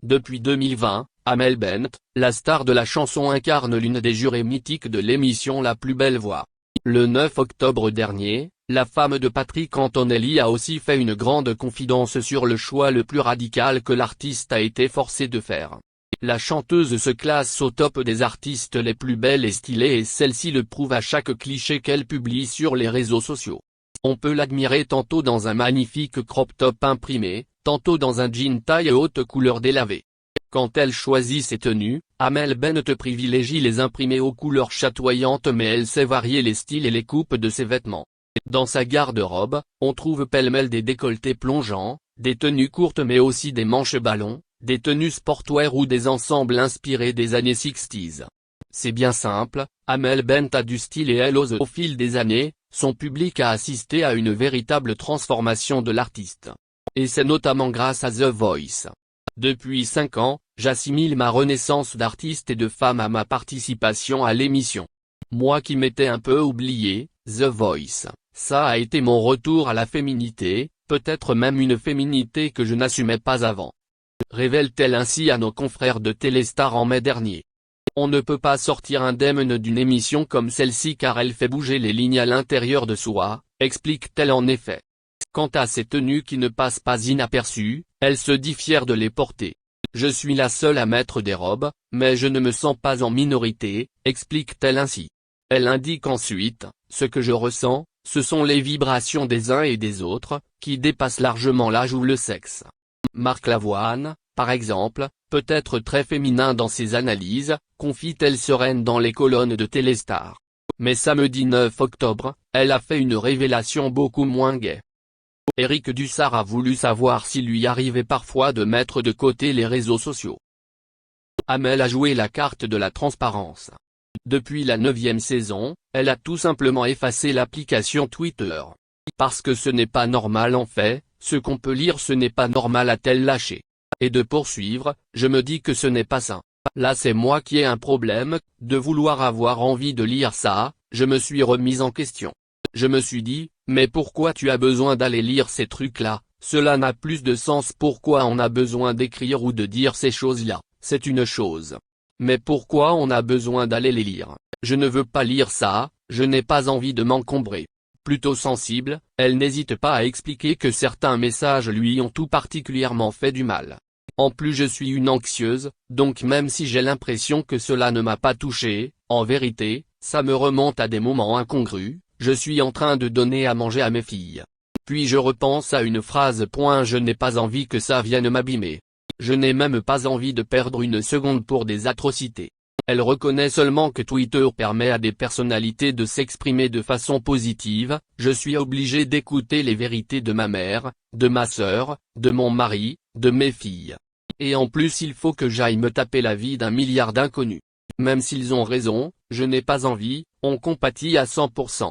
Depuis 2020, Amel Bent, la star de la chanson incarne l'une des jurées mythiques de l'émission La Plus Belle Voix. Le 9 octobre dernier, la femme de Patrick Antonelli a aussi fait une grande confidence sur le choix le plus radical que l'artiste a été forcé de faire. La chanteuse se classe au top des artistes les plus belles et stylées et celle-ci le prouve à chaque cliché qu'elle publie sur les réseaux sociaux. On peut l'admirer tantôt dans un magnifique crop top imprimé, tantôt dans un jean taille haute couleur délavée. Quand elle choisit ses tenues, Amel Bent privilégie les imprimés aux couleurs chatoyantes mais elle sait varier les styles et les coupes de ses vêtements. Dans sa garde-robe, on trouve pêle-mêle des décolletés plongeants, des tenues courtes mais aussi des manches ballons, des tenues sportwear ou des ensembles inspirés des années 60s. C'est bien simple, Amel Bent a du style et elle ose. Au fil des années, son public a assisté à une véritable transformation de l'artiste. Et c'est notamment grâce à The Voice. Depuis 5 ans, j'assimile ma renaissance d'artiste et de femme à ma participation à l'émission. Moi qui m'étais un peu oublié, The Voice, ça a été mon retour à la féminité, peut-être même une féminité que je n'assumais pas avant. Révèle-t-elle ainsi à nos confrères de Téléstar en mai dernier. On ne peut pas sortir indemne d'une émission comme celle-ci car elle fait bouger les lignes à l'intérieur de soi, explique-t-elle en effet. Quant à ces tenues qui ne passent pas inaperçues, elle se dit fière de les porter. Je suis la seule à mettre des robes, mais je ne me sens pas en minorité, explique-t-elle ainsi. Elle indique ensuite, ce que je ressens, ce sont les vibrations des uns et des autres, qui dépassent largement l'âge ou le sexe. Marc Lavoine, par exemple, peut être très féminin dans ses analyses, confie-t-elle sereine dans les colonnes de Téléstar. Mais samedi 9 octobre, elle a fait une révélation beaucoup moins gaie. Éric Dussart a voulu savoir s'il lui arrivait parfois de mettre de côté les réseaux sociaux. Amel a joué la carte de la transparence. Depuis la 9e saison, elle a tout simplement effacé l'application Twitter. Parce que ce n'est pas normal en fait, ce qu'on peut lire ce n'est pas normal a-t-elle lâché. Et de poursuivre, je me dis que ce n'est pas sain. Là c'est moi qui ai un problème, de vouloir avoir envie de lire ça, je me suis remise en question. Je me suis dit, mais pourquoi tu as besoin d'aller lire ces trucs-là, cela n'a plus de sens. Pourquoi on a besoin d'écrire ou de dire ces choses-là, c'est une chose. Mais pourquoi on a besoin d'aller les lire? Je ne veux pas lire ça, je n'ai pas envie de m'encombrer. Plutôt sensible, elle n'hésite pas à expliquer que certains messages lui ont tout particulièrement fait du mal. En plus je suis une anxieuse, donc même si j'ai l'impression que cela ne m'a pas touché, en vérité, ça me remonte à des moments incongrus. Je suis en train de donner à manger à mes filles. Puis je repense à une phrase. Je n'ai pas envie que ça vienne m'abîmer. Je n'ai même pas envie de perdre une seconde pour des atrocités. Elle reconnaît seulement que Twitter permet à des personnalités de s'exprimer de façon positive. Je suis obligée d'écouter les vérités de ma mère, de ma sœur, de mon mari, de mes filles. Et en plus il faut que j'aille me taper la vie d'un milliard d'inconnus. Même s'ils ont raison, je n'ai pas envie, on compatit à 100%.